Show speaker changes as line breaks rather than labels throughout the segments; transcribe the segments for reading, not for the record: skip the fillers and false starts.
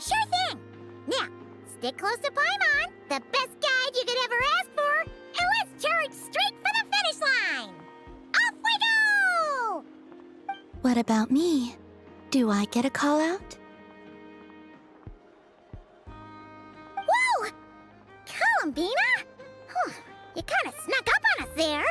Sure thing! Now, stick close to Paimon, the best guide you could ever ask for, and let's charge straight for the finish line! Off we go!
What about me? Do I get a call out?
Whoa! Columbina? Huh, you kinda snuck up on us there.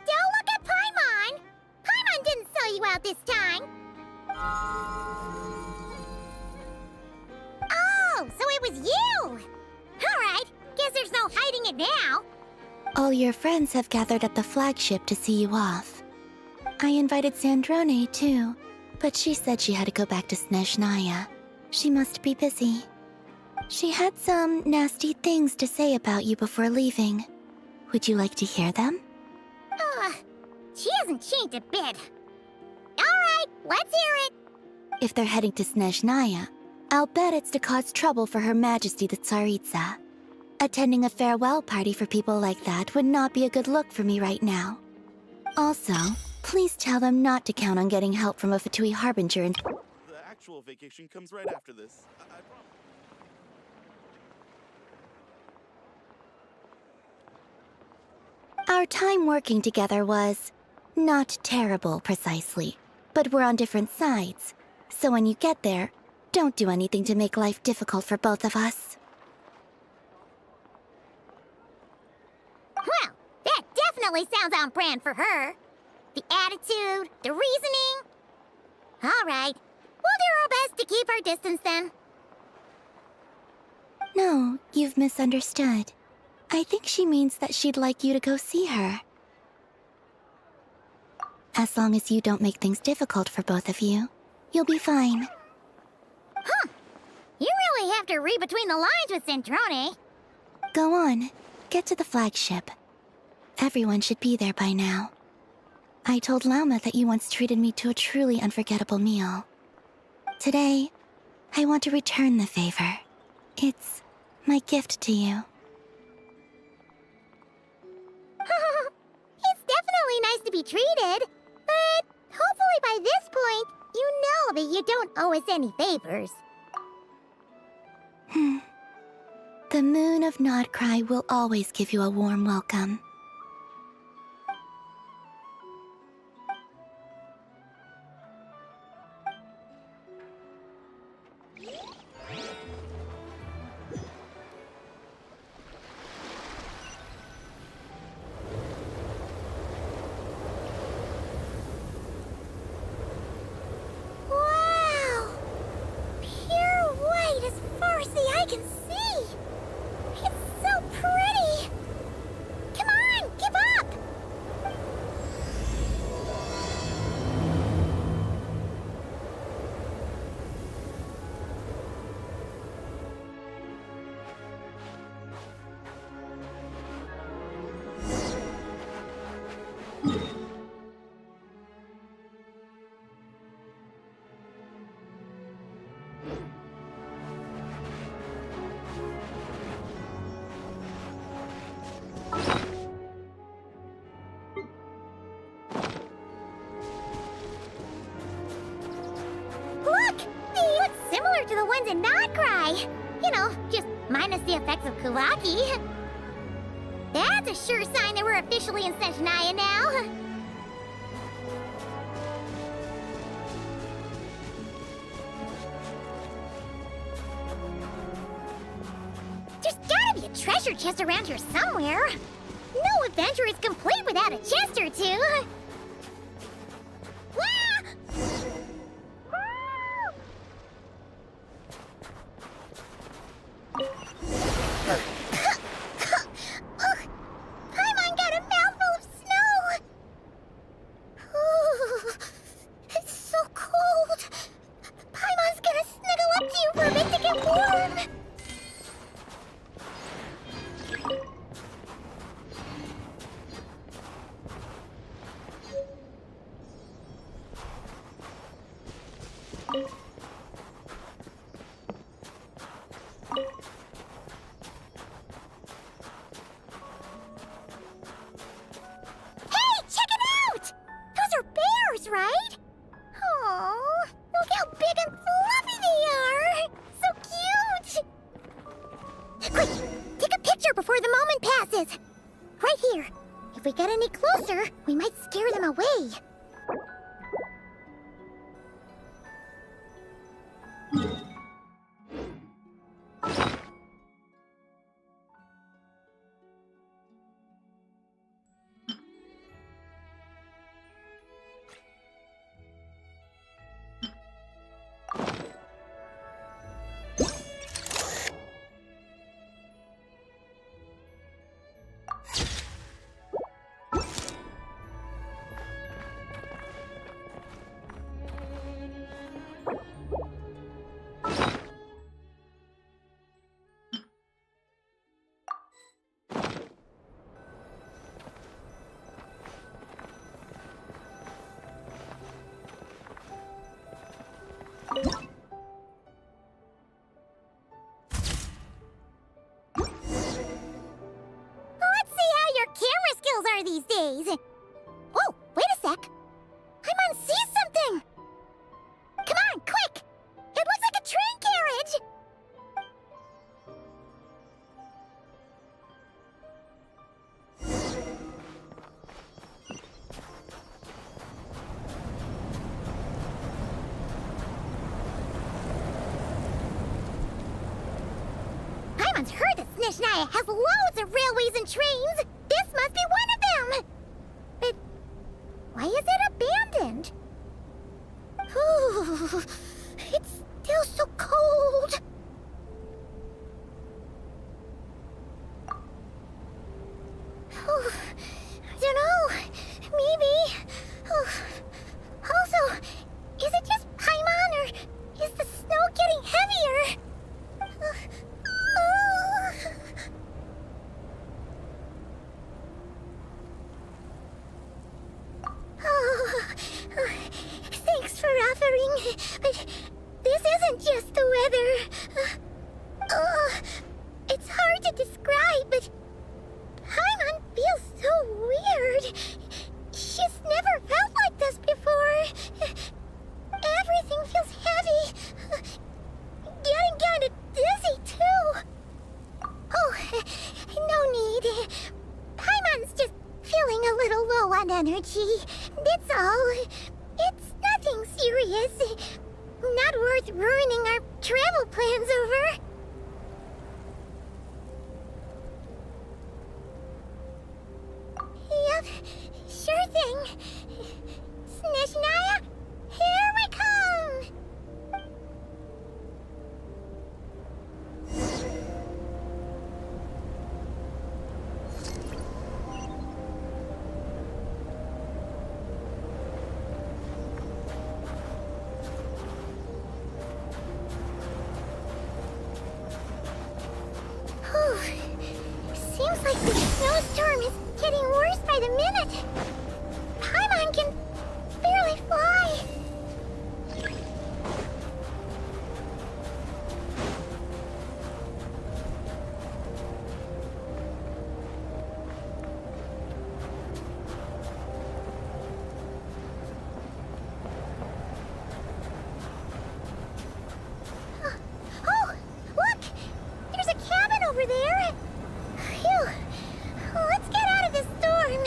Don't look at Paimon! Paimon didn't sell you out this time. Oh, so it was you! Alright, guess there's no hiding it now.
All your friends have gathered at the flagship to see you off. I invited Sandrone too, but she said she had to go back to Snezhnaya. She must be busy. She had some nasty things to say about you before leaving. Would you like to hear them?
She hasn't changed a bit. Alright, let's hear it.
If they're heading to Snezhnaya, I'll bet it's to cause trouble for Her Majesty the Tsaritsa. Attending a farewell party for people like that would not be a good look for me right now. Also, please tell them not to count on getting help from a Fatui Harbinger and—
The actual vacation comes right after this. I promise.
Our time working together was not terrible, precisely, but we're on different sides. So when you get there, don't do anything to make life difficult for both of us.
Well, that definitely sounds on brand for her. The attitude, the reasoning. Alright, we'll do our best to keep our distance then.
No, you've misunderstood. I think she means that she'd like you to go see her. As long as you don't make things difficult for both of you, you'll be fine.
Huh. You really have to read between the lines with Sandrone.
Go on, get to the flagship. Everyone should be there by now. I told Lauma that you once treated me to a truly unforgettable meal. Today, I want to return the favor. It's my gift to you.
It's definitely nice to be treated, but hopefully by this point, you know that you don't owe us any favors.
The moon of Nodcry will always give you a warm welcome.
Wow! Pure white as far as the eye can see! It's so pretty! Come on, keep up! Look! They look similar to the ones in Nodcry! You know, just minus the effects of Kulaki. That's a sure sign that we're officially in Snezhnaya now. There's gotta be a treasure chest around here somewhere. No adventure is complete without a chest or two. Wah! Ugh, Paimon got a mouthful of snow! Ooh, it's so cold! Paimon's gonna snuggle up to you for a bit to get warm! capture before the moment passes. Right here. If we get any closer, we might scare them away. Let's see how your camera skills are these days. Oh, wait a sec. Paimon sees something. Come on, quick! It looks like a train carriage! Paimon's heard that snezhnaya has loads of railways and trains. This must be one of them. But why is it abandoned? Ooh, it's still so cold. Oh, I don't know. Maybe. Oh. Also, is it just Paimon or is the snow getting heavier? Oh, thanks for offering, but this isn't just the weather. It's hard to describe, but Paimon feels so weird. She's never felt like this before. Everything feels heavy. Getting kind of dizzy, too. Oh, no need. Paimon's just feeling a little low on energy. That's all. It's nothing serious. Not worth ruining our travel plans over. Yep, sure thing. Snezhnaya, here we come! Seems like the snowstorm is getting worse by the minute. Paimon can barely fly. Oh, look! There's a cabin over there. Phew. Let's get out of this storm.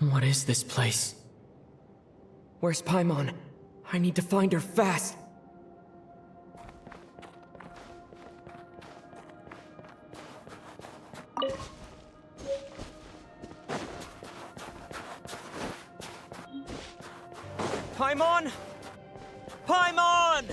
What is this place? Where's Paimon? I need to find her fast! Paimon! Paimon!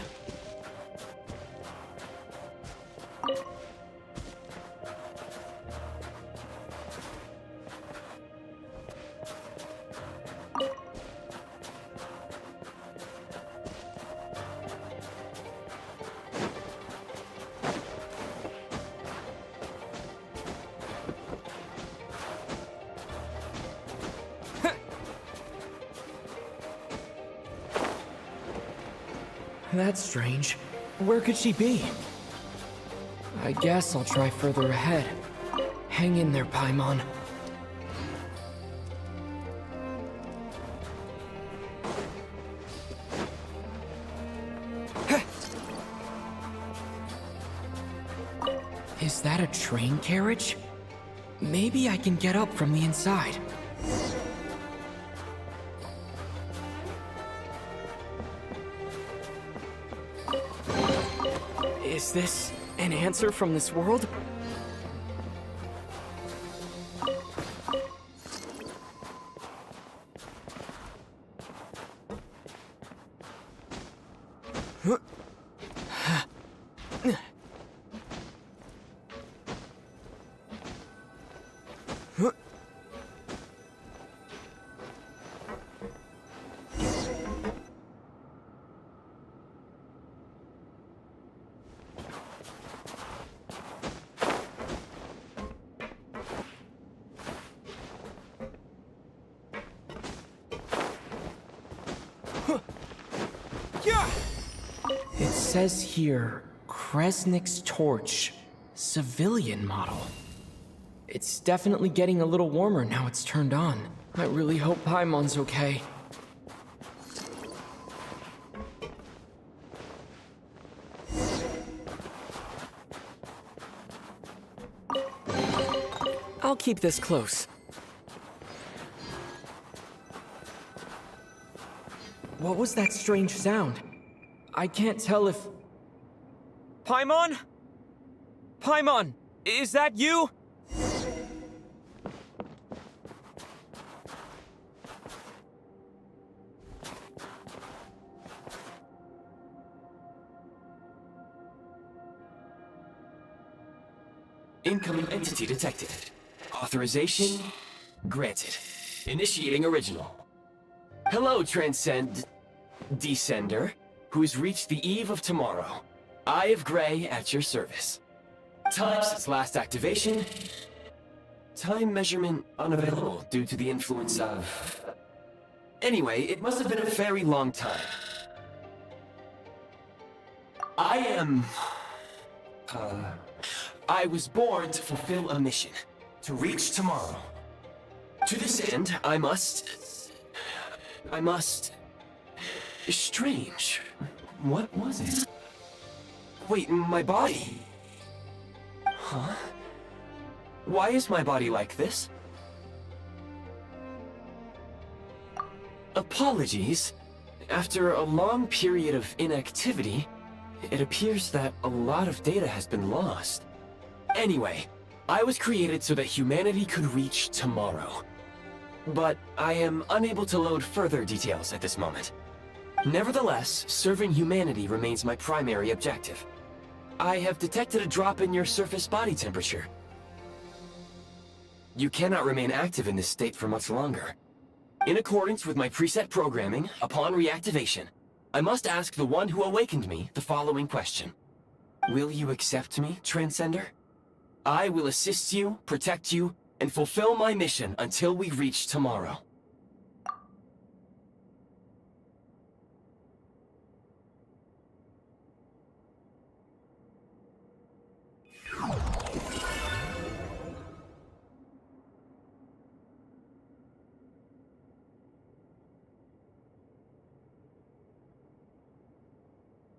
That's strange. Where could she be? I guess I'll try further ahead. Hang in there, Paimon. Is that a train carriage? Maybe I can get up from the inside. Is this an answer from this world? It says here, Kresnik's torch, civilian model. It's definitely getting a little warmer now it's turned on. I really hope Paimon's okay. I'll keep this close. What was that strange sound? I can't tell if... Paimon? Paimon, is that you?
Incoming entity detected. Authorization granted. Initiating original. Hello, Descender, who's reached the eve of tomorrow. Eye of Grey at your service. Time since last activation. Time measurement unavailable due to the influence of... Anyway, it must have been a very long time. I was born to fulfill a mission. To reach tomorrow. To this end, I must... Strange. What was it? Wait, my body? Huh? Why is my body like this? Apologies. After a long period of inactivity, it appears that a lot of data has been lost. Anyway, I was created so that humanity could reach tomorrow. But I am unable to load further details at this moment. Nevertheless, serving humanity remains my primary objective. I have detected a drop in your surface body temperature. You cannot remain active in this state for much longer. In accordance with my preset programming, upon reactivation, I must ask the one who awakened me the following question. Will you accept me, Transcender? I will assist you, protect you, and fulfill my mission until we reach tomorrow.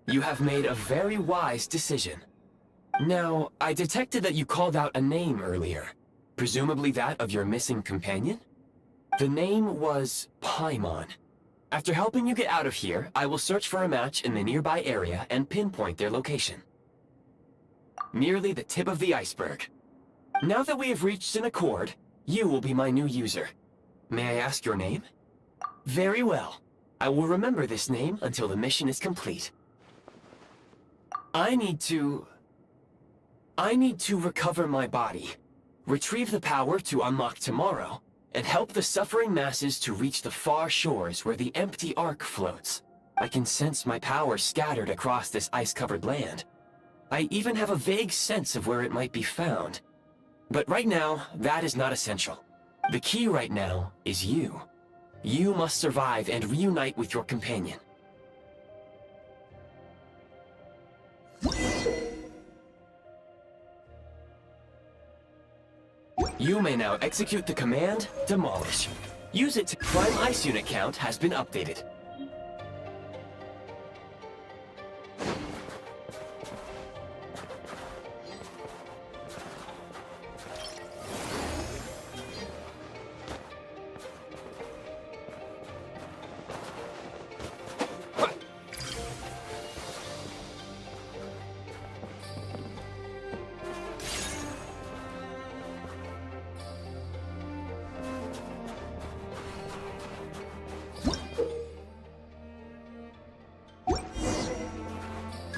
You have made a very wise decision. Now, I detected that you called out a name earlier. Presumably that of your missing companion? The name was Paimon. After helping you get out of here, I will search for a match in the nearby area and pinpoint their location. Merely the tip of the iceberg. Now that we have reached an accord, you will be my new user. May I ask your name? Very well. I will remember this name until the mission is complete. I need to recover my body, retrieve the power to unlock tomorrow, and help the suffering masses to reach the far shores where the empty Ark floats. I can sense my power scattered across this ice-covered land. I even have a vague sense of where it might be found. But right now, that is not essential. The key right now is you. You must survive and reunite with your companion. You may now execute the command, Demolish. Use it to Prime Ice Unit count has been updated.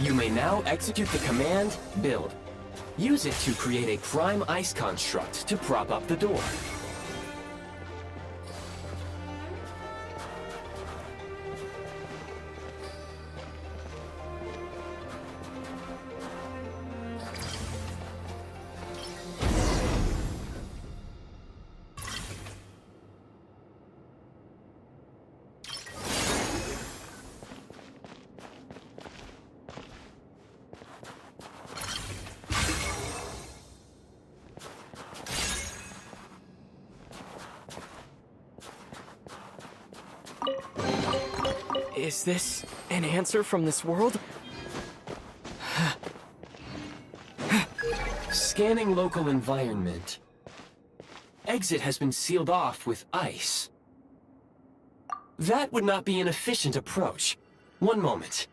You may now execute the command, Build. Use it to create a Prime Ice construct to prop up the door.
Is this an answer from this world?
Scanning local environment. Exit has been sealed off with ice. That would not be an efficient approach. One moment.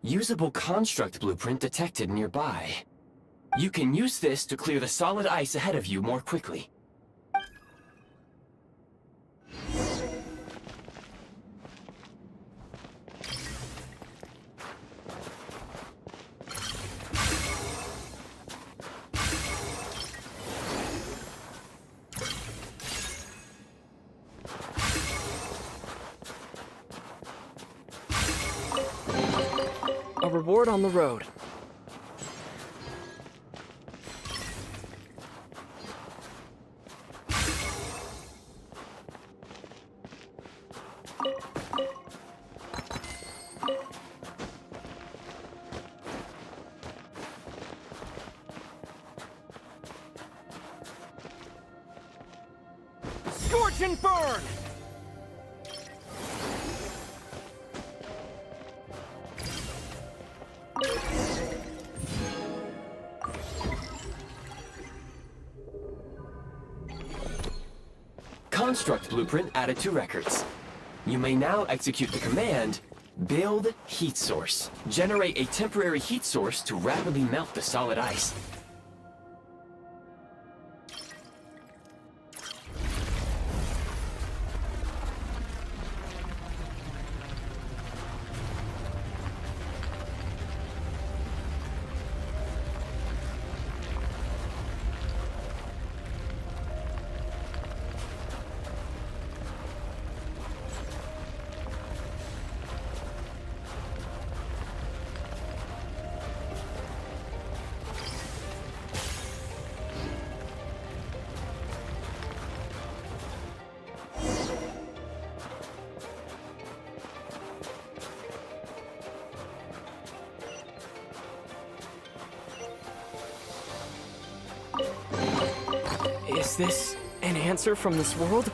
Usable construct blueprint detected nearby. You can use this to clear the solid ice ahead of you more quickly.
A reward on the road.
Scorch and burn!
Construct blueprint added to records. You may now execute the command, Build Heat Source. Generate a temporary heat source to rapidly melt the solid ice.
Is this an answer from this world?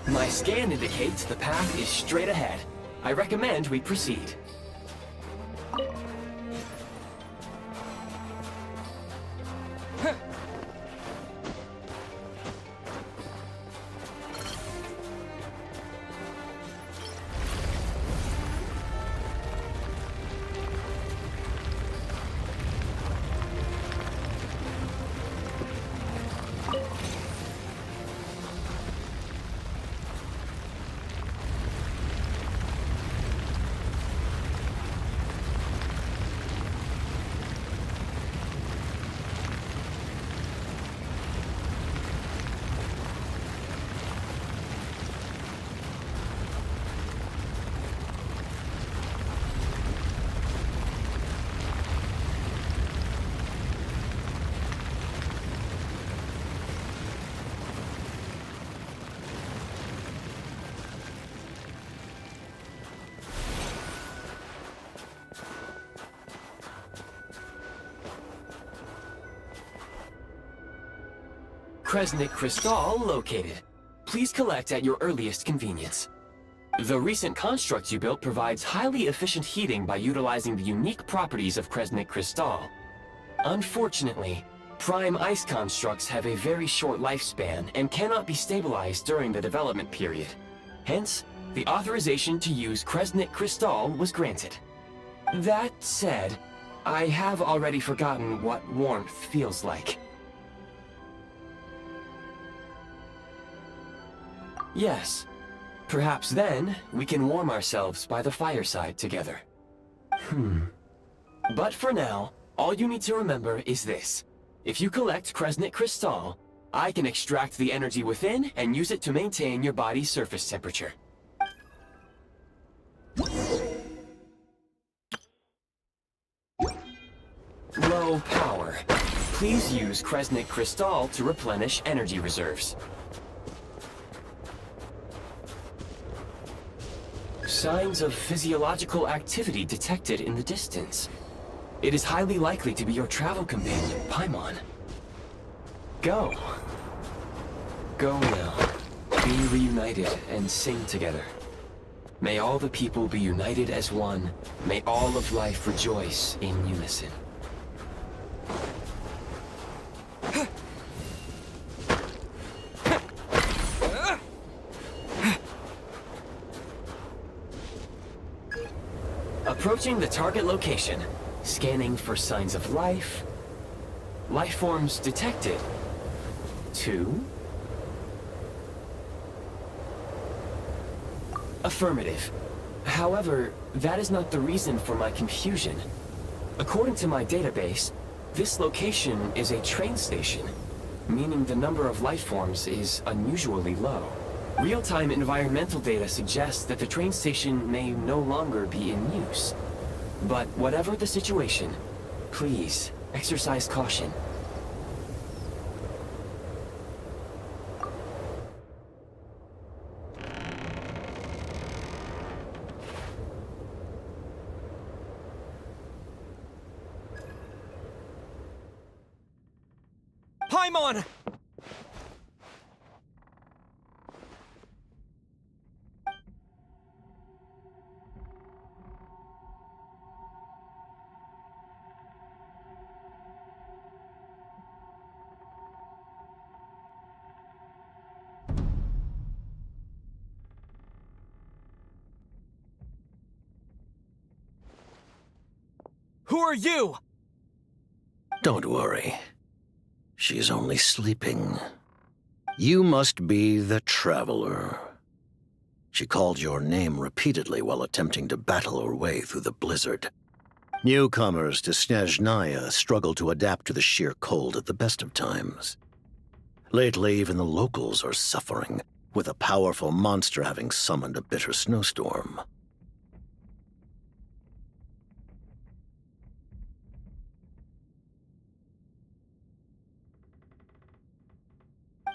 My scan indicates the path is straight ahead. I recommend we proceed. Kresnik Crystal located. Please collect at your earliest convenience. The recent construct you built provides highly efficient heating by utilizing the unique properties of Kresnik Crystal. Unfortunately, prime ice constructs have a very short lifespan and cannot be stabilized during the development period. Hence, the authorization to use Kresnik Crystal was granted. That said, I have already forgotten what warmth feels like. Yes. Perhaps then, we can warm ourselves by the fireside together. But for now, all you need to remember is this. If you collect Kresnik Crystal, I can extract the energy within and use it to maintain your body's surface temperature. Low power. Please use Kresnik Crystal to replenish energy reserves. Signs of physiological activity detected in the distance. It is highly likely to be your travel companion, Paimon. Go. Go now. Be reunited and sing together. May all the people be united as one. May all of life rejoice in unison. Approaching the target location, scanning for signs of life. Life forms detected. 2. Affirmative. However, that is not the reason for my confusion. According to my database, this location is a train station, meaning the number of life forms is unusually low. Real-time environmental data suggests that the train station may no longer be in use. But whatever the situation, please exercise caution.
Paimon! Who are you?
Don't worry. She's only sleeping. You must be the Traveler. She called your name repeatedly while attempting to battle her way through the blizzard. Newcomers to Snezhnaya struggle to adapt to the sheer cold at the best of times. Lately, even the locals are suffering, with a powerful monster having summoned a bitter snowstorm.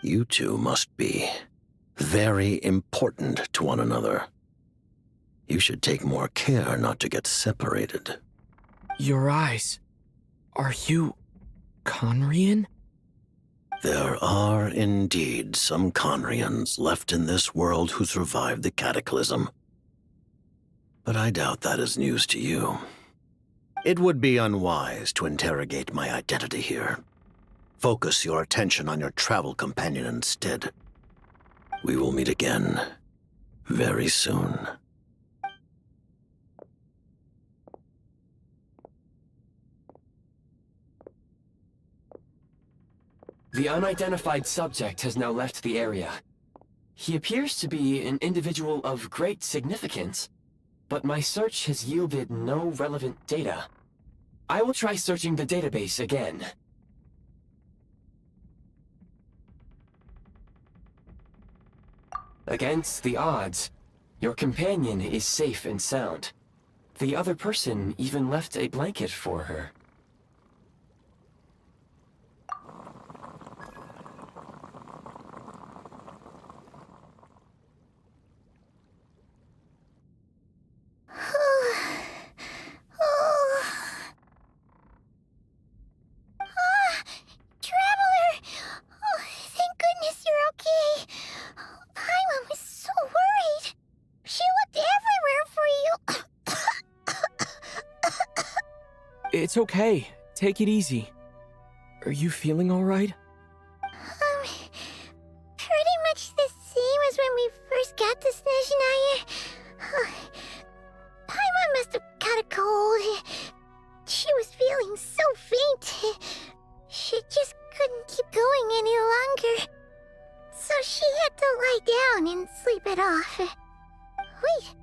You two must be very important to one another. You should take more care not to get separated.
Your eyes. Are you Conrian?
There are indeed some Conrians left in this world who survived the cataclysm. But I doubt that is news to you. It would be unwise to interrogate my identity here. Focus your attention on your travel companion instead. We will meet again very soon.
The unidentified subject has now left the area. He appears to be an individual of great significance, but my search has yielded no relevant data. I will try searching the database again. Against the odds, your companion is safe and sound. The other person even left a blanket for her.
Traveler! Oh, thank
It's okay. Take it easy. Are you feeling alright?
Pretty much the same as when we first got to Snezhnaya. Paimon must have got a cold. She was feeling so faint. She just couldn't keep going any longer. So she had to lie down and sleep it off. Wait,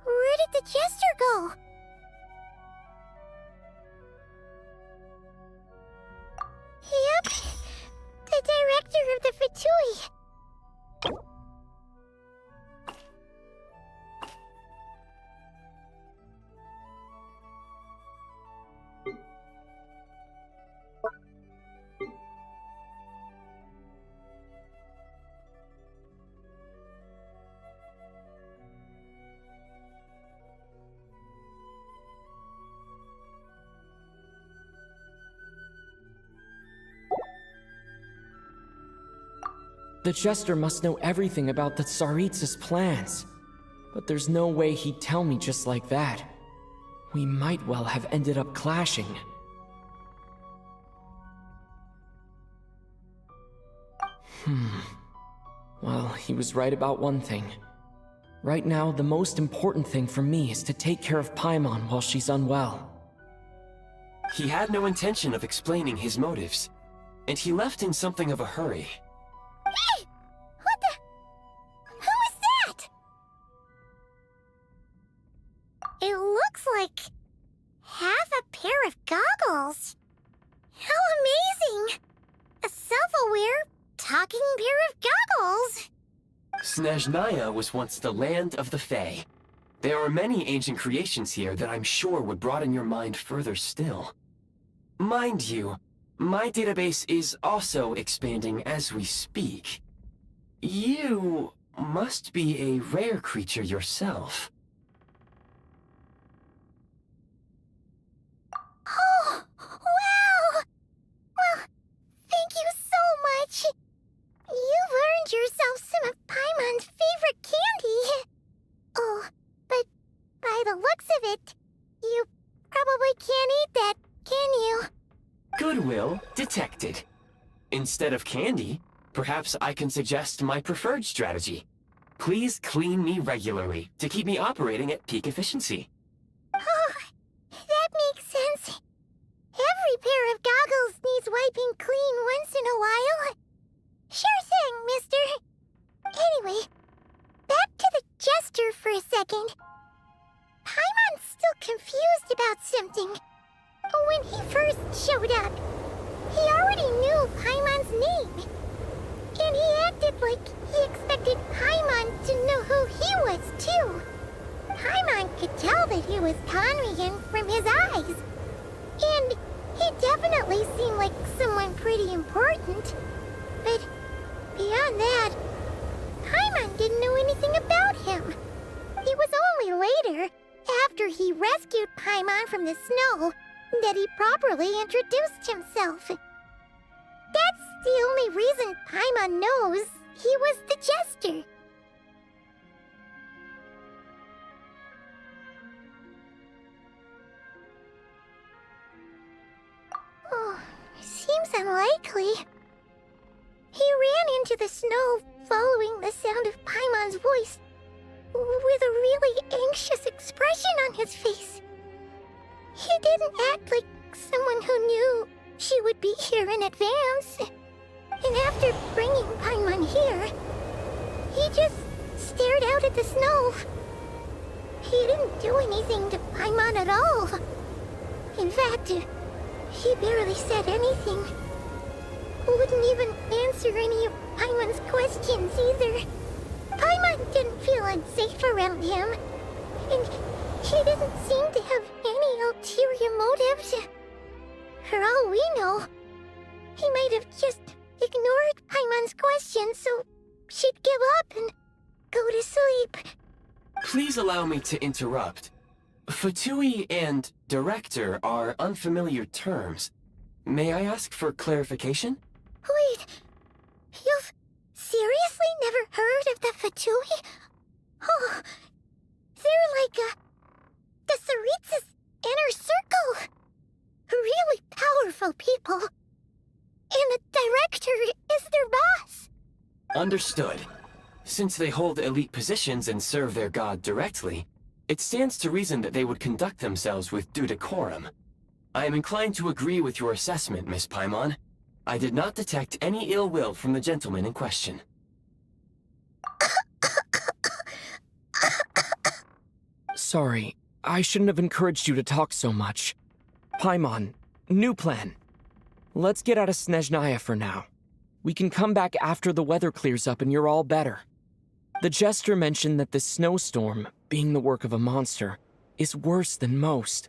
where did the jester go? Yep, the director of the Fatui.
The Jester must know everything about the Tsaritsa's plans. But there's no way he'd tell me just like that. We might well have ended up clashing. Well, he was right about one thing. Right now, the most important thing for me is to take care of Paimon while she's unwell.
He had no intention of explaining his motives, and he left in something of a hurry.
Hey! What the? Who is that? It looks like half a pair of goggles. How amazing! A self-aware, talking pair of goggles.
Snezhnaya was once the land of the Fae. There are many ancient creations here that I'm sure would broaden your mind further still. Mind you, my database is also expanding as we speak. You must be a rare creature yourself.
Oh, wow! Well, thank you so much. You've earned yourself some of Paimon's favorite candy. Oh, but by the looks of it, you probably can't eat that, can you?
Goodwill detected. Instead of candy, perhaps I can suggest my preferred strategy. Please clean me regularly to keep me operating at peak efficiency.
Oh, that makes sense. Every pair of goggles needs wiping clean once in a while. Sure thing, mister. Anyway, back to the jester for a second. Paimon's still confused about something. When he first showed up, he already knew Paimon's name. And he acted like he expected Paimon to know who he was, too. Paimon could tell that he was Conrigan from his eyes. And he definitely seemed like someone pretty important. But beyond that, Paimon didn't know anything about him. It was only later, after he rescued Paimon from the snow, that he properly introduced himself. That's the only reason Paimon knows he was the jester. Oh, seems unlikely. He ran into the snow following the sound of Paimon's voice, with a really anxious expression on his face. He didn't act like someone who knew she would be here in advance. And after bringing Paimon here, he just stared out at the snow. He didn't do anything to Paimon at all. In fact, he barely said anything. Wouldn't even answer any of Paimon's questions either. Paimon didn't feel unsafe around him, and he didn't seem to have any ulterior motives. For all we know, he might have just ignored Paimon's questions so she'd give up and go to sleep.
Please allow me to interrupt. Fatui and director are unfamiliar terms. May I ask for clarification?
Wait, you've seriously never heard of the Fatui? Oh, they're like the Tsaritsa's inner circle.
Understood. Since they hold elite positions and serve their god directly, it stands to reason that they would conduct themselves with due decorum. I am inclined to agree with your assessment, Miss Paimon. I did not detect any ill will from the gentleman in question.
Sorry, I shouldn't have encouraged you to talk so much. Paimon, new plan. Let's get out of Snezhnaya for now. We can come back after the weather clears up and you're all better. The Jester mentioned that this snowstorm, being the work of a monster, is worse than most.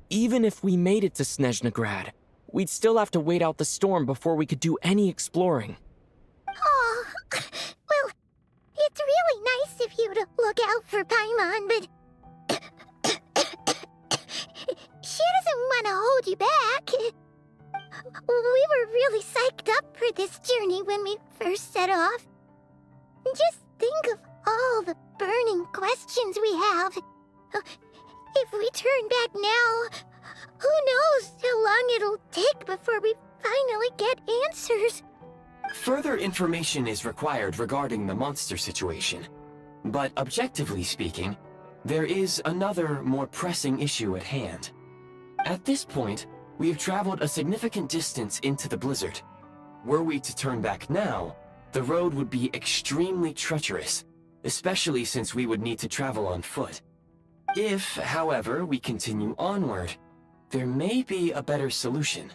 Even if we made it to Snezhnagrad, we'd still have to wait out the storm before we could do any exploring.
Oh, well, it's really nice of you to look out for Paimon, but she doesn't want to hold you back. We were really psyched up for this journey when we first set off. Just think of all the burning questions we have. If we turn back now, who knows how long it'll take before we finally get answers.
Further information is required regarding the monster situation. But objectively speaking, there is another, more pressing issue at hand. At this point, we have traveled a significant distance into the blizzard. Were we to turn back now, the road would be extremely treacherous, especially since we would need to travel on foot. If, however, we continue onward, there may be a better solution.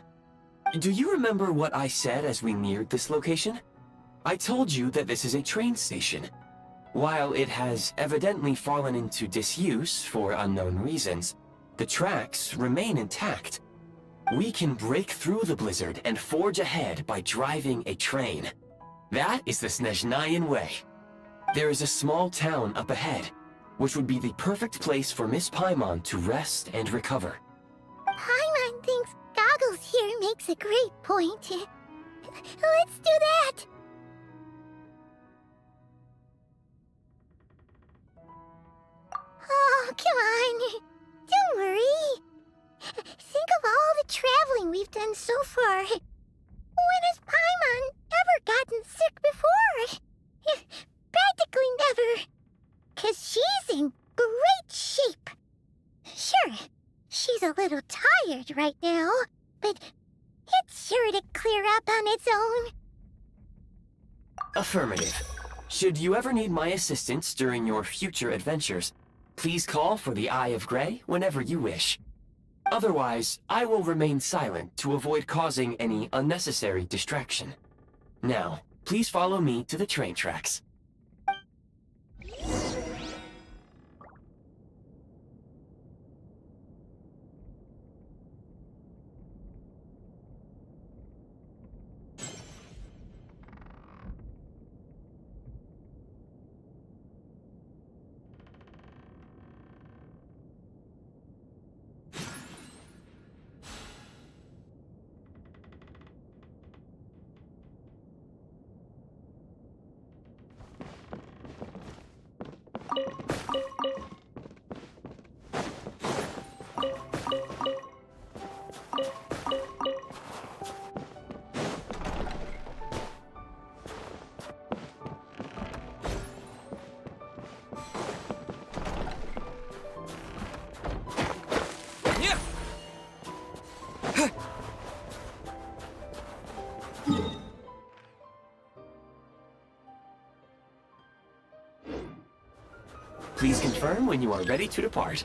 Do you remember what I said as we neared this location? I told you that this is a train station. While it has evidently fallen into disuse for unknown reasons, the tracks remain intact. We can break through the blizzard and forge ahead by driving a train. That is the Snezhnayan way. There is a small town up ahead, which would be the perfect place for Miss Paimon to rest and recover.
Paimon thinks Goggles here makes a great point. Let's do that! Oh, come on. Don't worry. Think of all the traveling we've done so far. When has Paimon ever gotten sick before? Practically never. 'Cause she's in great shape. Sure, she's a little tired right now, but it's sure to clear up on its own.
Affirmative. Should you ever need my assistance during your future adventures, please call for the Eye of Grey whenever you wish. Otherwise, I will remain silent to avoid causing any unnecessary distraction. Now, please follow me to the train tracks. Please confirm when you are ready to depart.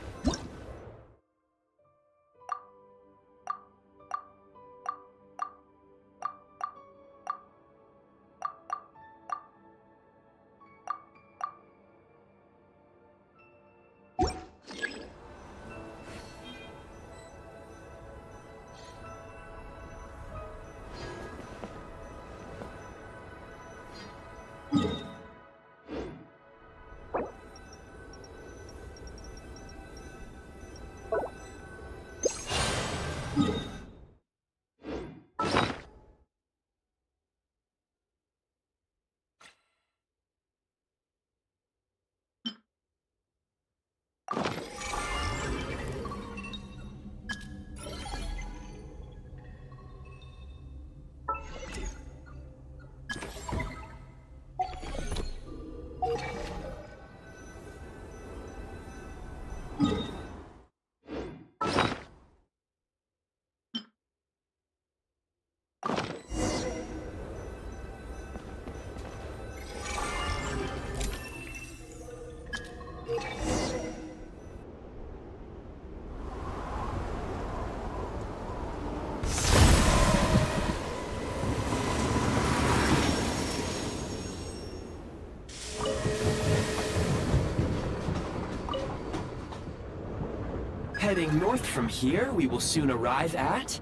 Heading north from here, we will soon arrive at...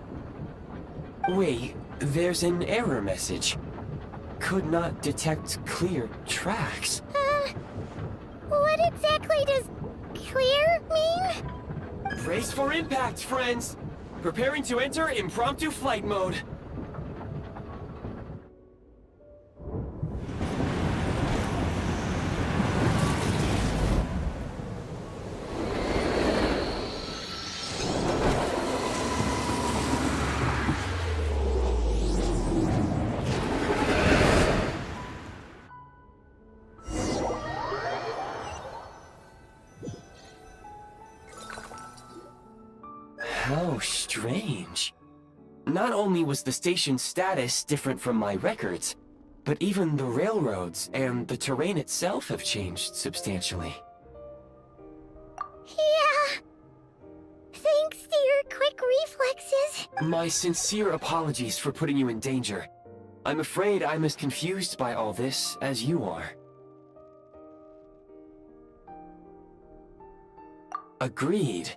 Wait, there's an error message. Could not detect clear tracks.
What exactly does clear mean?
Brace for impact, friends! Preparing to enter impromptu flight mode. How strange. Not only was the station's status different from my records, but even the railroads and the terrain itself have changed substantially.
Yeah. Thanks to your quick reflexes.
My sincere apologies for putting you in danger. I'm afraid I'm as confused by all this as you are. Agreed.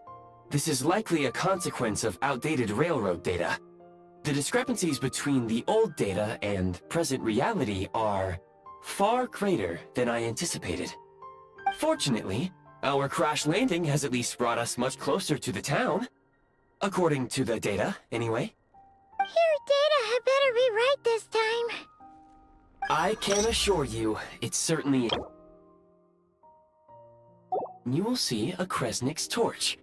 This is likely a consequence of outdated railroad data. The discrepancies between the old data and present reality are far greater than I anticipated. Fortunately, our crash landing has at least brought us much closer to the town. According to the data, anyway.
Your data had better be right this time.
I can assure you, it's certainly... You will see a Kresnik's torch.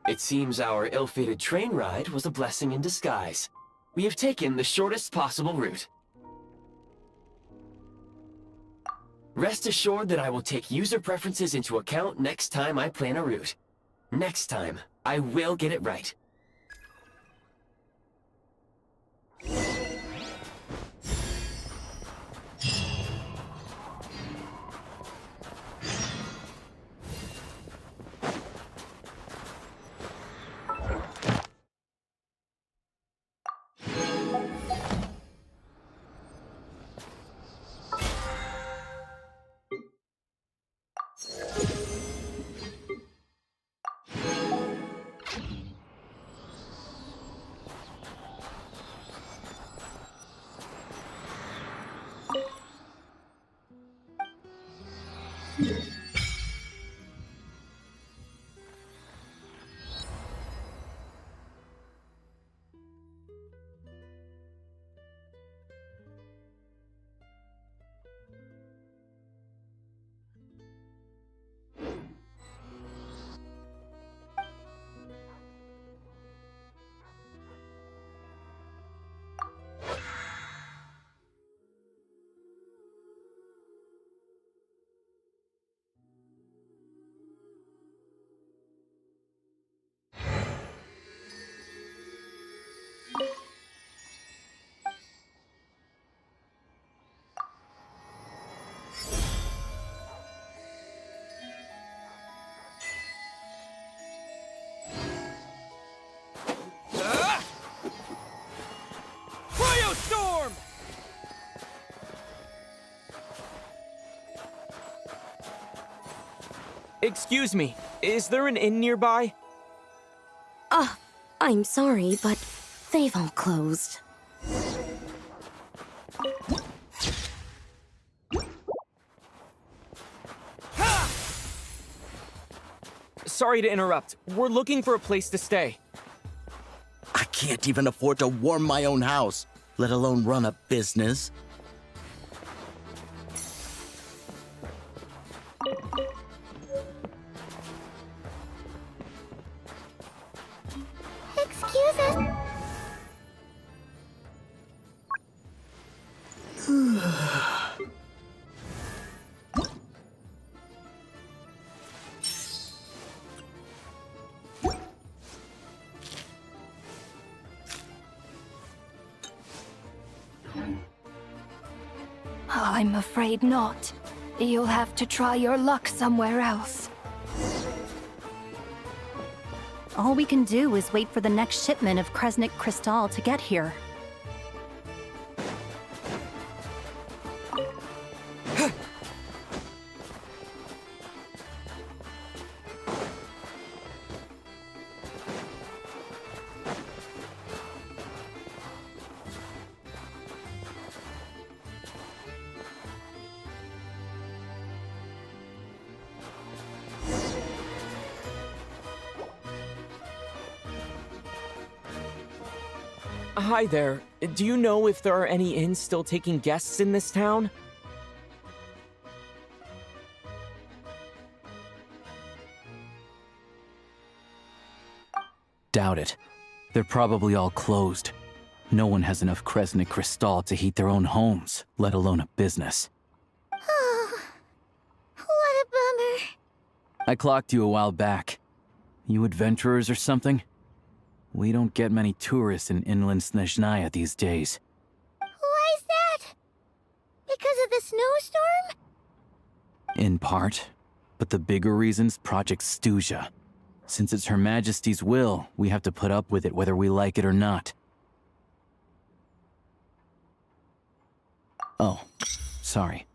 It seems our ill-fated train ride was a blessing in disguise. We have taken the shortest possible route. Rest assured that I will take user preferences into account next time I plan a route. Next time, I will get it right.
Storm! Excuse me, is there an inn nearby?
I'm sorry, but they've all closed.
Sorry to interrupt. We're looking for a place to stay.
I can't even afford to warm my own house, let alone run a business.
Excuse us.
I'm afraid not. You'll have to try your luck somewhere else.
All we can do is wait for the next shipment of Kresnik Crystal to get here.
Hi there. Do you know if there are any inns still taking guests in this town?
Doubt it. They're probably all closed. No one has enough Kresnik Crystal to heat their own homes, let alone a business.
Oh, what a bummer.
I clocked you a while back. You adventurers or something? We don't get many tourists in inland Snezhnaya these days.
Why is that? Because of the snowstorm?
In part. But the bigger reason's Project Stuzha. Since it's Her Majesty's will, we have to put up with it whether we like it or not. Oh, sorry.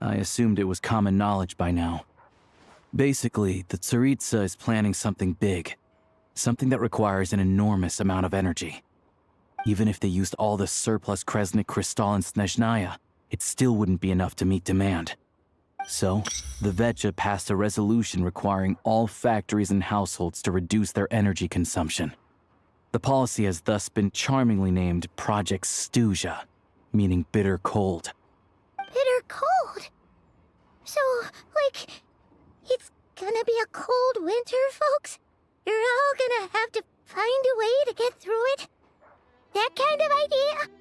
I assumed it was common knowledge by now. Basically, the Tsaritsa is planning something big. Something that requires an enormous amount of energy. Even if they used all the surplus Kresnik Crystal in Snezhnaya, it still wouldn't be enough to meet demand. So, the Vecha passed a resolution requiring all factories and households to reduce their energy consumption. The policy has thus been charmingly named Project Stuzha, meaning bitter cold.
Bitter cold? So, like, it's gonna be a cold winter, folks? You're all gonna have to find a way to get through it? That kind of idea?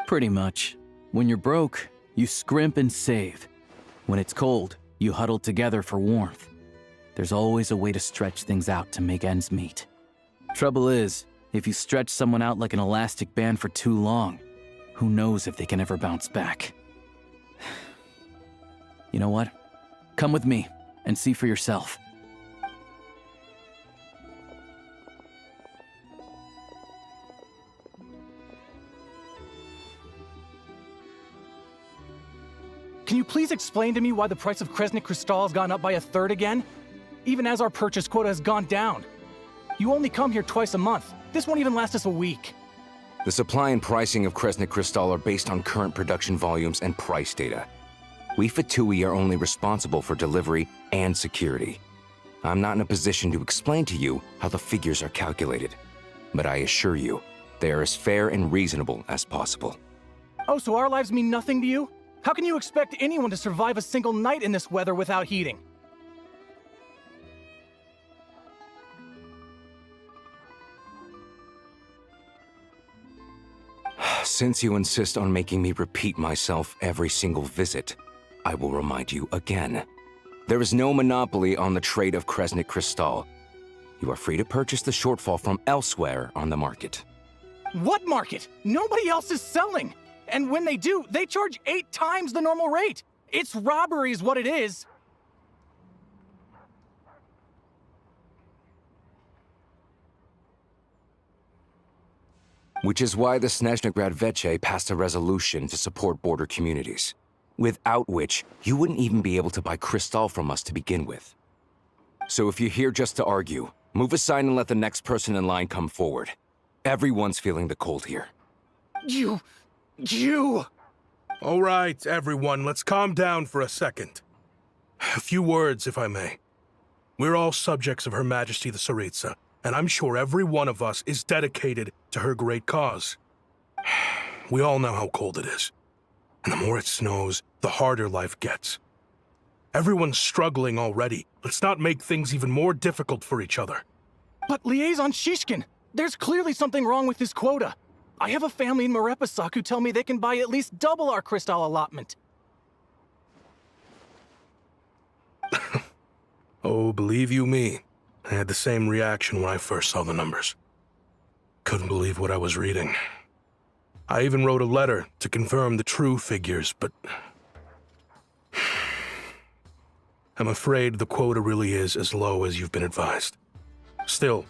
Pretty much. When you're broke, you scrimp and save. When it's cold, you huddle together for warmth. There's always a way to stretch things out to make ends meet. Trouble is, if you stretch someone out like an elastic band for too long, who knows if they can ever bounce back. You know what? Come with me and see for yourself.
Can you please explain to me why the price of Kresnik Crystal has gone up by 1/3 again? Even as our purchase quota has gone down. You only come here twice a month. This won't even last us a week.
The supply and pricing of Kresnik Crystal are based on current production volumes and price data. We Fatui are only responsible for delivery and security. I'm not in a position to explain to you how the figures are calculated, but I assure you, they are as fair and reasonable as possible.
Oh, so our lives mean nothing to you? How can you expect anyone to survive a single night in this weather without heating?
Since you insist on making me repeat myself every single visit, I will remind you again. There is no monopoly on the trade of Kresnik Crystal. You are free to purchase the shortfall from elsewhere on the market.
What market? Nobody else is selling! And when they do, they charge 8 times the normal rate! It's robbery is what it is!
Which is why the Snezhnagrad Veche passed a resolution to support border communities, without which you wouldn't even be able to buy crystal from us to begin with. So if you're here just to argue, move aside and let the next person in line come forward. Everyone's feeling the cold here.
You...
All right, everyone, let's calm down for a second. A few words, if I may. We're all subjects of Her Majesty the Tsaritsa, and I'm sure every one of us is dedicated to her great cause. We all know how cold it is. And the more it snows, the harder life gets. Everyone's struggling already. Let's not make things even more difficult for each other.
But Liaison Shishkin, there's clearly something wrong with this quota. I have a family in Marepasak who tell me they can buy at least double our crystal allotment.
Oh, believe you me, I had the same reaction when I first saw the numbers. Couldn't believe what I was reading. I even wrote a letter to confirm the true figures, but... I'm afraid the quota really is as low as you've been advised. Still,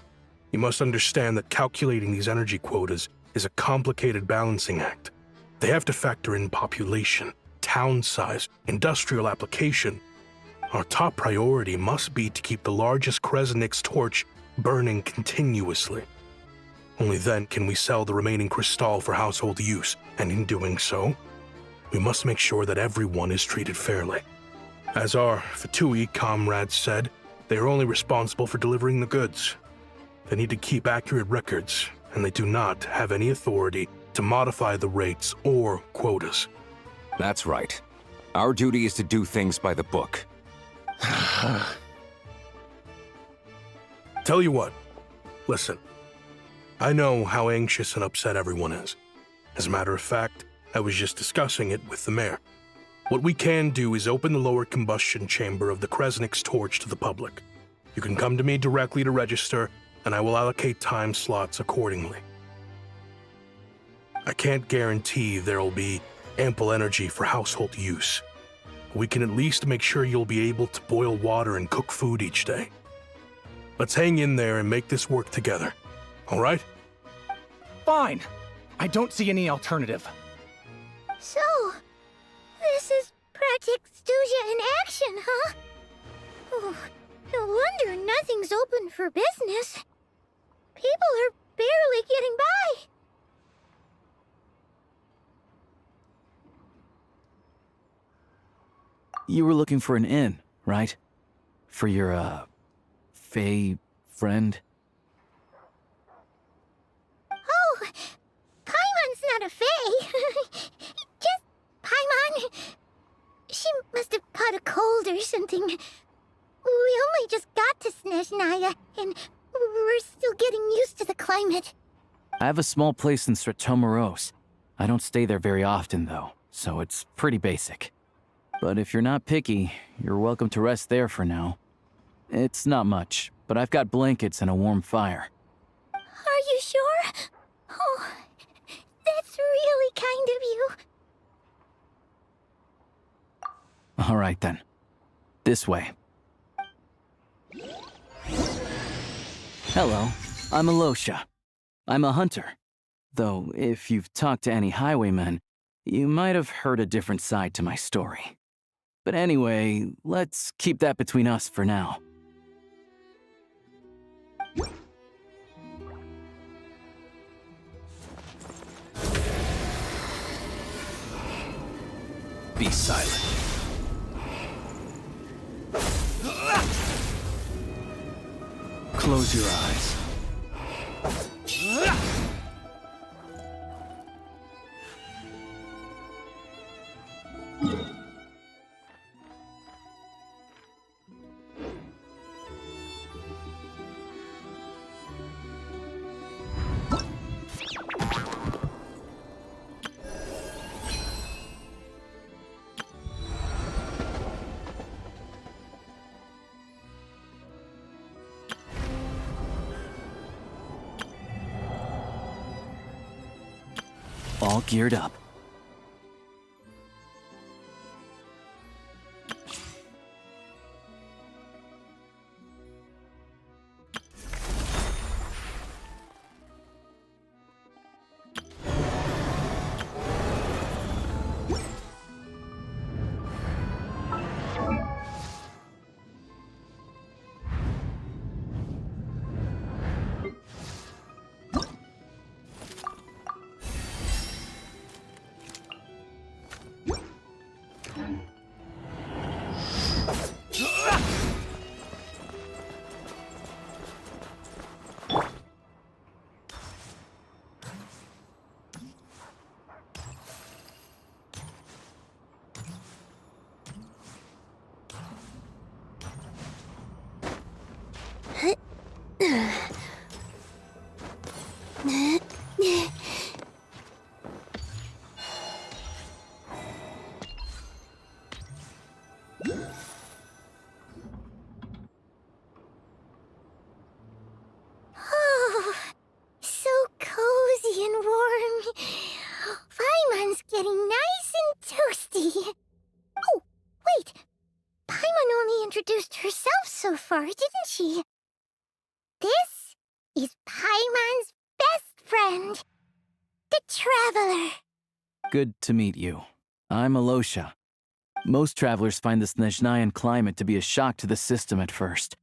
you must understand that calculating these energy quotas is a complicated balancing act. They have to factor in population, town size, industrial application. Our top priority must be to keep the largest Kresnik's torch burning continuously. Only then can we sell the remaining crystal for household use, and in doing so, we must make sure that everyone is treated fairly. As our Fatui comrades said, they are only responsible for delivering the goods. They need to keep accurate records, and they do not have any authority to modify the rates or quotas.
That's right. Our duty is to do things by the book.
Tell you what, listen. I know how anxious and upset everyone is. As a matter of fact, I was just discussing it with the mayor. What we can do is open the lower combustion chamber of the Kresnik's torch to the public. You can come to me directly to register, and I will allocate time slots accordingly. I can't guarantee there'll be ample energy for household use. We can at least make sure you'll be able to boil water and cook food each day. Let's hang in there and make this work together. All right?
Fine. I don't see any alternative.
So, this is Project Stuja in action, huh? Oh, no wonder nothing's open for business. People are barely getting by.
You were looking for an inn, right? For your, Fae friend?
Oh, Paimon's not a fae. Just Paimon. She must have caught a cold or something. We only just got to Snezhnaya, and we're still getting used to the climate.
I have a small place in Stratomaros. I don't stay there very often, though, so it's pretty basic. But if you're not picky, you're welcome to rest there for now. It's not much, but I've got blankets and a warm fire.
Are you sure? Oh, that's really kind of you.
All right, then. This way. Hello, I'm Alosha. I'm a hunter. Though, if you've talked to any highwaymen, you might have heard a different side to my story. But anyway, let's keep that between us for now. Be silent. Close your eyes. All geared up.
Oh, so cozy and warm. Paimon's getting nice and toasty. Oh, wait. Paimon only introduced herself so far, didn't she? This is Paimon's best friend, the Traveler.
Good to meet you. I'm Alosha. Most travelers find the Snezhnayan climate to be a shock to the system at first.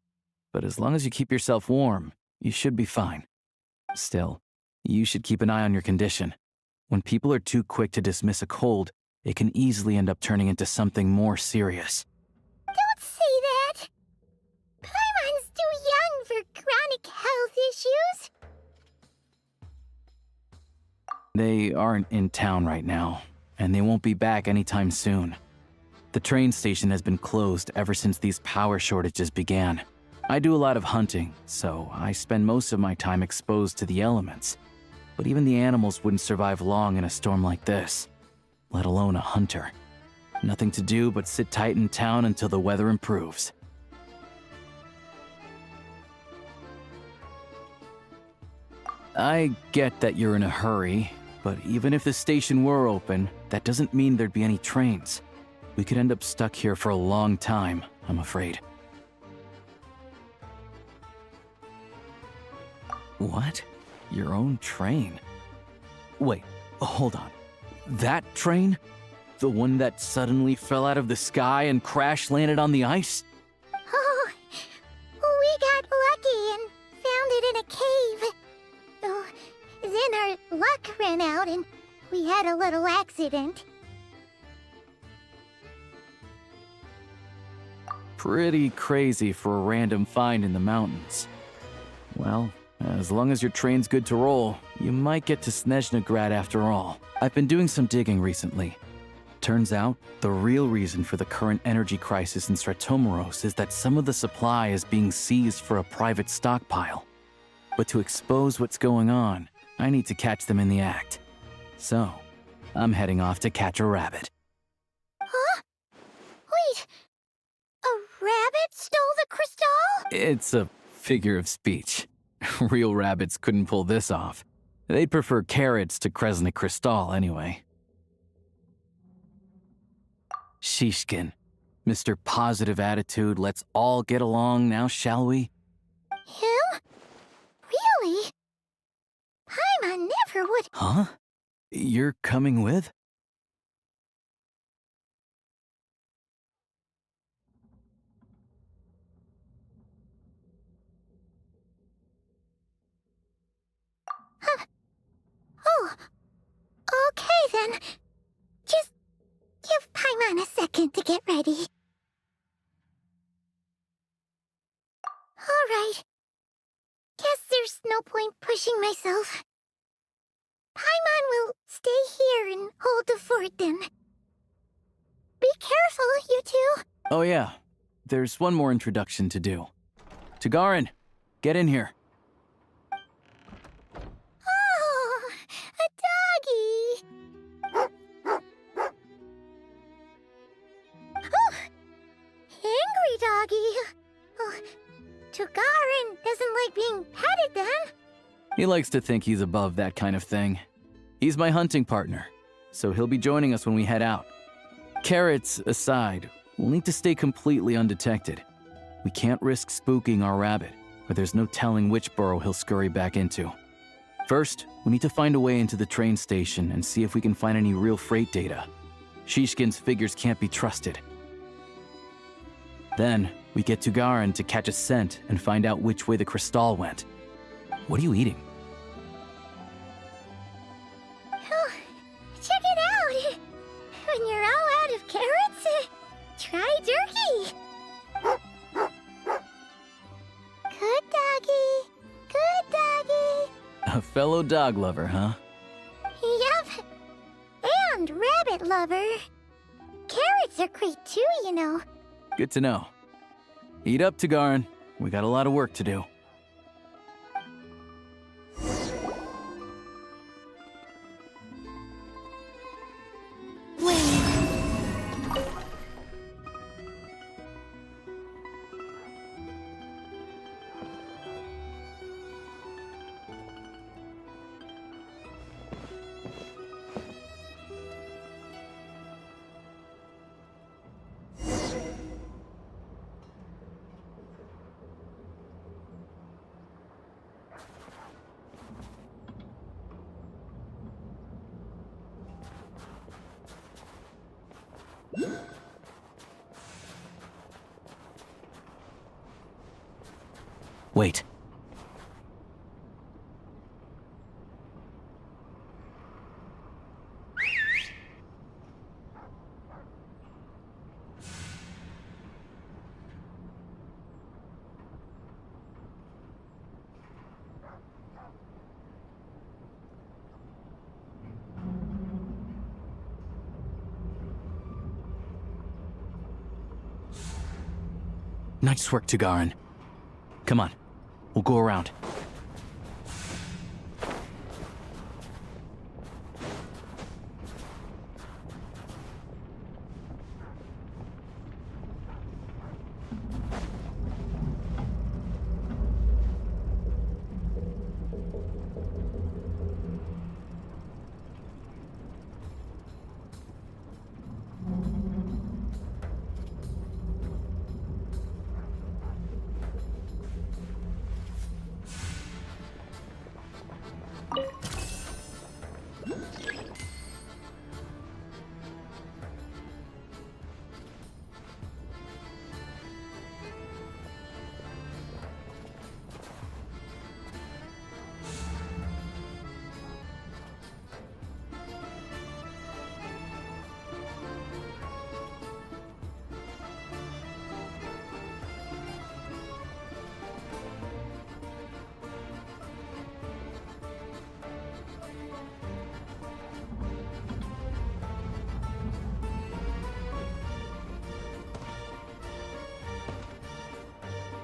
But as long as you keep yourself warm, you should be fine. Still, you should keep an eye on your condition. When people are too quick to dismiss a cold, it can easily end up turning into something more serious.
Don't say that. Paimon's too young for chronic health issues.
They aren't in town right now, and they won't be back anytime soon. The train station has been closed ever since these power shortages began. I do a lot of hunting, so I spend most of my time exposed to the elements. But even the animals wouldn't survive long in a storm like this, let alone a hunter. Nothing to do but sit tight in town until the weather improves. I get that you're in a hurry, but even if the station were open, that doesn't mean there'd be any trains. We could end up stuck here for a long time, I'm afraid. What? Your own train? Wait, hold on. That train? The one that suddenly fell out of the sky and crash-landed on the ice?
Oh, we got lucky and found it in a cave. Oh, then our luck ran out and we had a little accident.
Pretty crazy for a random find in the mountains. Well, as long as your train's good to roll, you might get to Snezhnaya after all. I've been doing some digging recently. Turns out, the real reason for the current energy crisis in Stratomaros is that some of the supply is being seized for a private stockpile. But to expose what's going on, I need to catch them in the act. So, I'm heading off to catch a rabbit.
Huh? Wait, a rabbit stole the crystal?
It's a figure of speech. Real rabbits couldn't pull this off. They'd prefer carrots to Kresnik Crystal anyway. Shishkin, Mr. Positive Attitude, let's all get along now, shall we?
Him? Really? Paimon never would.
Huh? You're coming with?
Oh, okay then. Just give Paimon a second to get ready. Alright. Guess there's no point pushing myself. Paimon will stay here and hold the fort then. Be careful, you two.
Oh yeah, there's one more introduction to do. Tagarin, get in here.
Oh, a doggy. Oh, angry doggy. Oh, Tagarin doesn't like being petted then.
He likes to think he's above that kind of thing. He's my hunting partner, so he'll be joining us when we head out. Carrots aside, we'll need to stay completely undetected. We can't risk spooking our rabbit, or there's no telling which burrow he'll scurry back into. First, we need to find a way into the train station and see if we can find any real freight data. Shishkin's figures can't be trusted. Then, we get Tugarin to catch a scent and find out which way the crystal went. What are you eating?
Oh, check it out. When you're all out of carrots, try turkey. Good doggy. Good doggy.
A fellow dog lover, huh?
Yep. And rabbit lover. Carrots are great too, you know.
Good to know. Eat up, Tugarin. We got a lot of work to do. Wait. Nice work, Tugarin. Come on, we'll go around.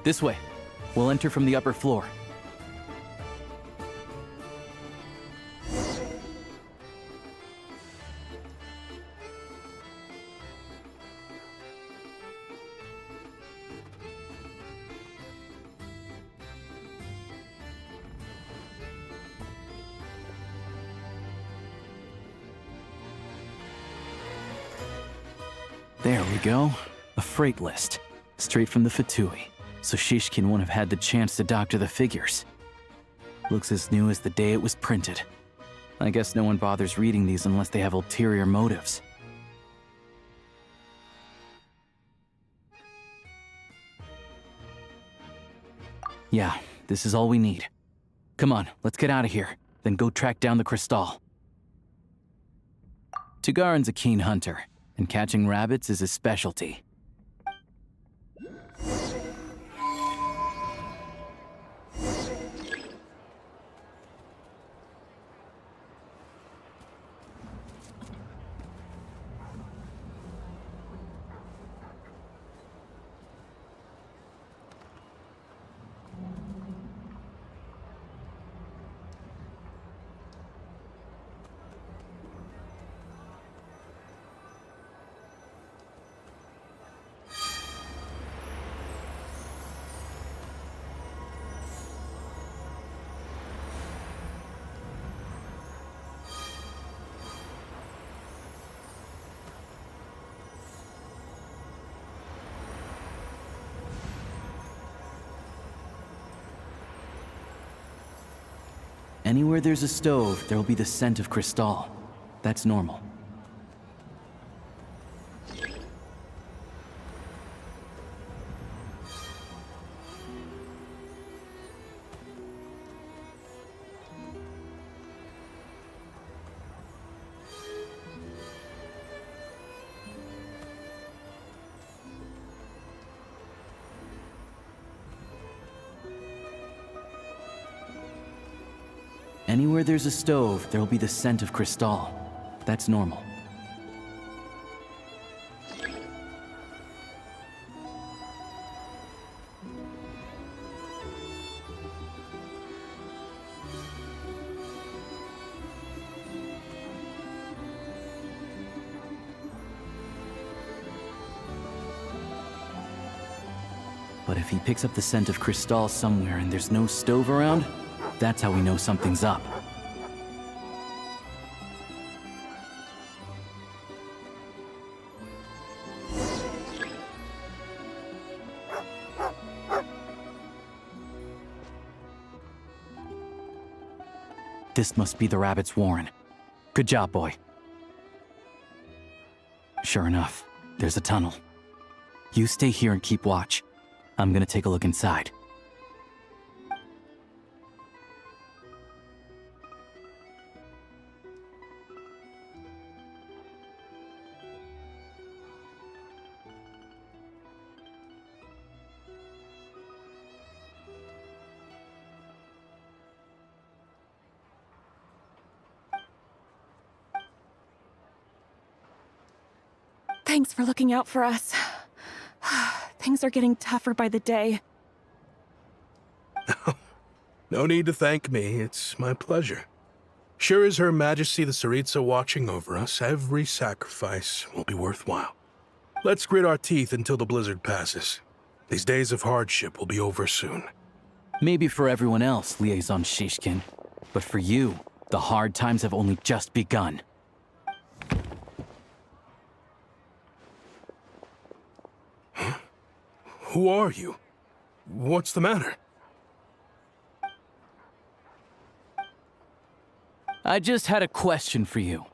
This way. We'll enter from the upper floor. There we go. A freight list. Straight from the Fatui. So Shishkin won't have had the chance to doctor the figures. Looks as new as the day it was printed. I guess no one bothers reading these unless they have ulterior motives. Yeah, this is all we need. Come on, let's get out of here, then go track down the crystal. Tugarin's a keen hunter, and catching rabbits is his specialty. Anywhere there's a stove, there'll be the scent of crystal. That's normal. Anywhere there's a stove, there'll be the scent of crystal. That's normal. But if he picks up the scent of crystal somewhere and there's no stove around, that's how we know something's up. This must be the rabbit's warren. Good job, boy. Sure enough, there's a tunnel. You stay here and keep watch. I'm gonna take a look inside.
Thanks for looking out for us. Things are getting tougher by the day.
No need to thank me. It's my pleasure. Sure as Her Majesty the Tsaritsa watching over us, every sacrifice will be worthwhile. Let's grit our teeth until the blizzard passes. These days of hardship will be over soon.
Maybe for everyone else, Liaison Shishkin. But for you, the hard times have only just begun.
Huh? Who are you? What's the matter?
I just had a question for you.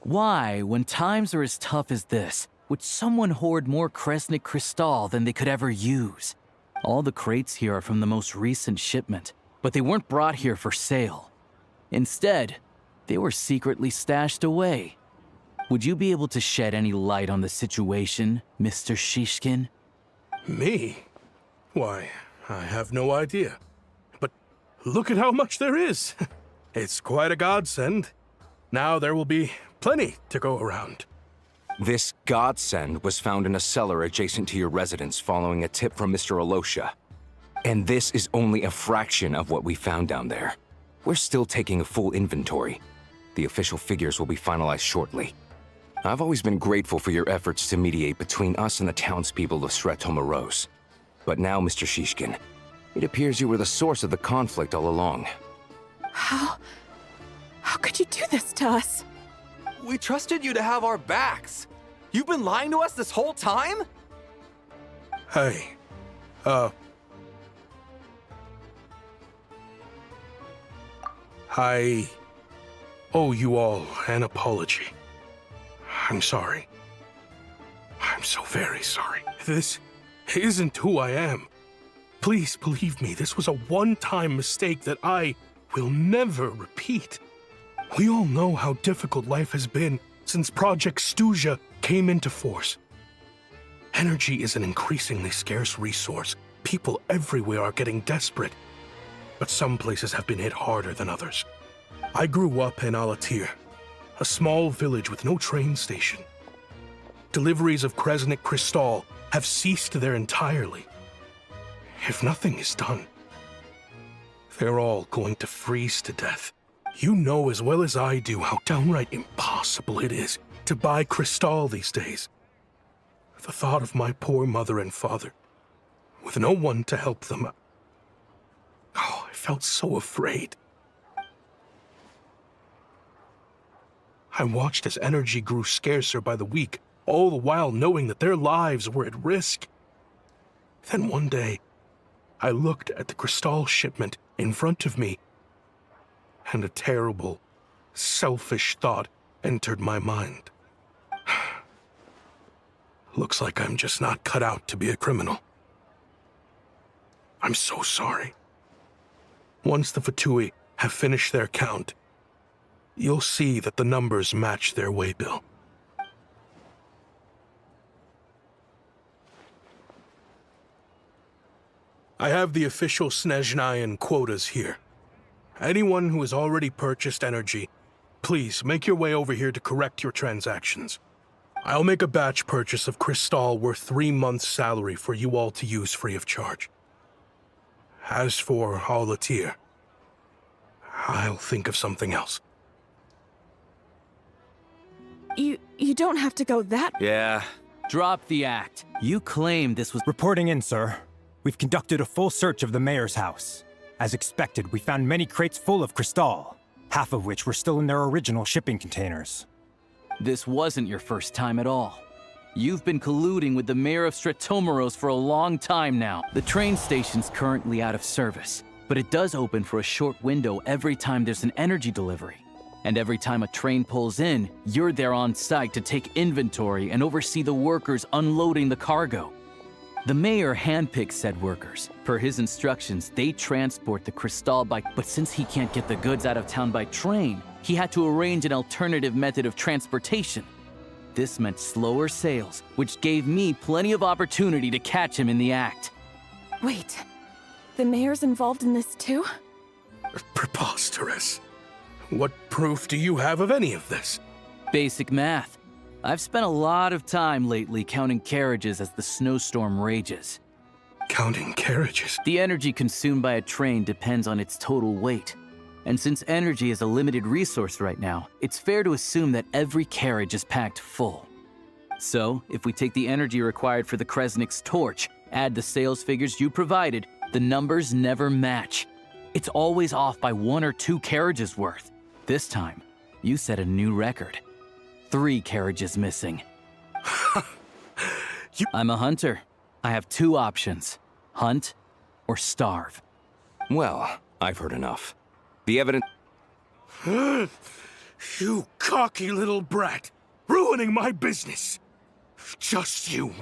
Why, when times are as tough as this, would someone hoard more Kresnik Crystal than they could ever use? All the crates here are from the most recent shipment, but they weren't brought here for sale. Instead, they were secretly stashed away. Would you be able to shed any light on the situation, Mr. Shishkin?
Me? Why, I have no idea. But look at how much there is. It's quite a godsend. Now there will be plenty to go around.
This godsend was found in a cellar adjacent to your residence following a tip from Mr. Alosha. And this is only a fraction of what we found down there. We're still taking a full inventory. The official figures will be finalized shortly. I've always been grateful for your efforts to mediate between us and the townspeople of Sretomaros. But now, Mr. Shishkin, it appears you were the source of the conflict all along.
How could you do this to us?
We trusted you to have our backs. You've been lying to us this whole time?
Hey, I owe you all an apology. I'm sorry. I'm so very sorry. This isn't who I am. Please believe me, this was a one-time mistake that I will never repeat. We all know how difficult life has been since Project Stuja came into force. Energy is an increasingly scarce resource. People everywhere are getting desperate. But some places have been hit harder than others. I grew up in Alatir, a small village with no train station. Deliveries of Kresnik Crystal have ceased there entirely. If nothing is done, they're all going to freeze to death. You know as well as I do how downright impossible it is to buy Crystal these days. The thought of my poor mother and father, with no one to help them, I felt so afraid. I watched as energy grew scarcer by the week, all the while knowing that their lives were at risk. Then one day, I looked at the Crystal shipment in front of me, and a terrible, selfish thought entered my mind. Looks like I'm just not cut out to be a criminal. I'm so sorry. Once the Fatui have finished their count, you'll see that the numbers match their waybill. I have the official Snezhnayan quotas here. Anyone who has already purchased energy, please make your way over here to correct your transactions. I'll make a batch purchase of Crystal worth 3 months' salary for you all to use free of charge. As for Alatir, I'll think of something else.
You don't have to go that...
Yeah.
Drop the act. You claim this was...
Reporting in, sir. We've conducted a full search of the mayor's house. As expected, we found many crates full of Crystal, half of which were still in their original shipping containers.
This wasn't your first time at all. You've been colluding with the mayor of Sretomaros for a long time now. The train station's currently out of service, but it does open for a short window every time there's an energy delivery. And every time a train pulls in, you're there on site to take inventory and oversee the workers unloading the cargo. The mayor handpicks said workers. Per his instructions, they transport the Crystal by... But since he can't get the goods out of town by train, he had to arrange an alternative method of transportation. This meant slower sales, which gave me plenty of opportunity to catch him in the act.
Wait, the mayor's involved in this too?
Preposterous. What proof do you have of any of this?
Basic math. I've spent a lot of time lately counting carriages as the snowstorm rages.
Counting carriages?
The energy consumed by a train depends on its total weight. And since energy is a limited resource right now, it's fair to assume that every carriage is packed full. So, if we take the energy required for the Kresnik's torch, add the sales figures you provided, the numbers never match. It's always off by 1 or 2 carriages worth. This time, you set a new record. 3 carriages missing. I'm a hunter. I have 2 options: hunt or starve.
Well, I've heard enough. The evidence...
You cocky little brat! Ruining my business! Just you!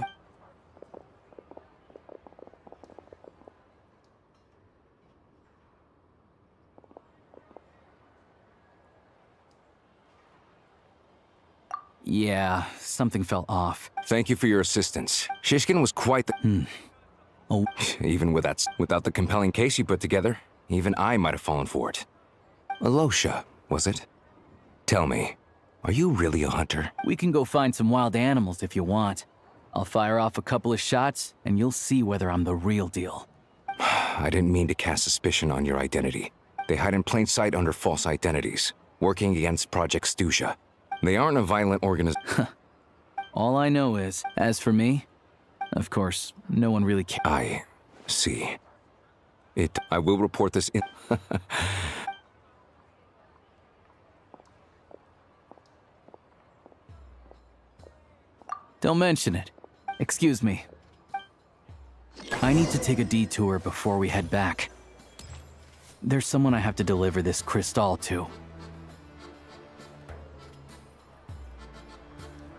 Yeah, something fell off.
Thank you for your assistance. Shishkin was quite the...
Oh.
Even without the compelling case you put together, even I might have fallen for it. Alosha, was it? Tell me, are you really a hunter?
We can go find some wild animals if you want. I'll fire off a couple of shots, and you'll see whether I'm the real deal.
I didn't mean to cast suspicion on your identity. They hide in plain sight under false identities, working against Project Stusha. They aren't a violent organization.
All I know is, as for me, of course, no one really cares.
I see. I will report this in...
Don't mention it. Excuse me. I need to take a detour before we head back. There's someone I have to deliver this crystal to.